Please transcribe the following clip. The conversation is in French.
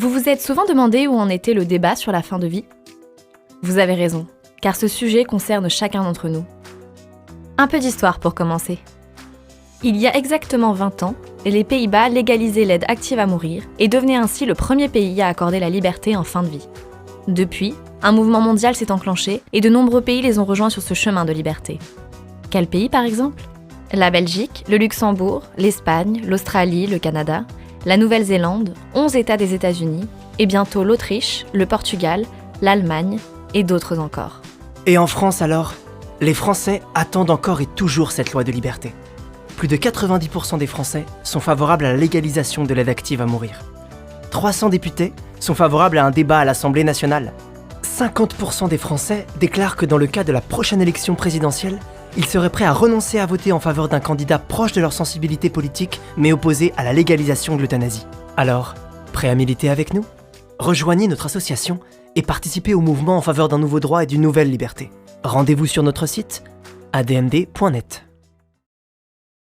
Vous vous êtes souvent demandé où en était le débat sur la fin de vie ? Vous avez raison, car ce sujet concerne chacun d'entre nous. Un peu d'histoire pour commencer. Il y a exactement 20 ans, les Pays-Bas légalisaient l'aide active à mourir et devenaient ainsi le premier pays à accorder la liberté en fin de vie. Depuis, un mouvement mondial s'est enclenché et de nombreux pays les ont rejoints sur ce chemin de liberté. Quel pays par exemple ? La Belgique, le Luxembourg, l'Espagne, l'Australie, le Canada, la Nouvelle-Zélande, 11 États des États-Unis et bientôt l'Autriche, le Portugal, l'Allemagne et d'autres encore. Et en France alors ? Les Français attendent encore et toujours cette loi de liberté. Plus de 90% des Français sont favorables à la légalisation de l'aide active à mourir. 300 députés sont favorables à un débat à l'Assemblée nationale. 50% des Français déclarent que dans le cas de la prochaine élection présidentielle, ils seraient prêts à renoncer à voter en faveur d'un candidat proche de leur sensibilité politique, mais opposé à la légalisation de l'euthanasie. Alors, prêts à militer avec nous ? Rejoignez notre association et participez au mouvement en faveur d'un nouveau droit et d'une nouvelle liberté. Rendez-vous sur notre site admd.net.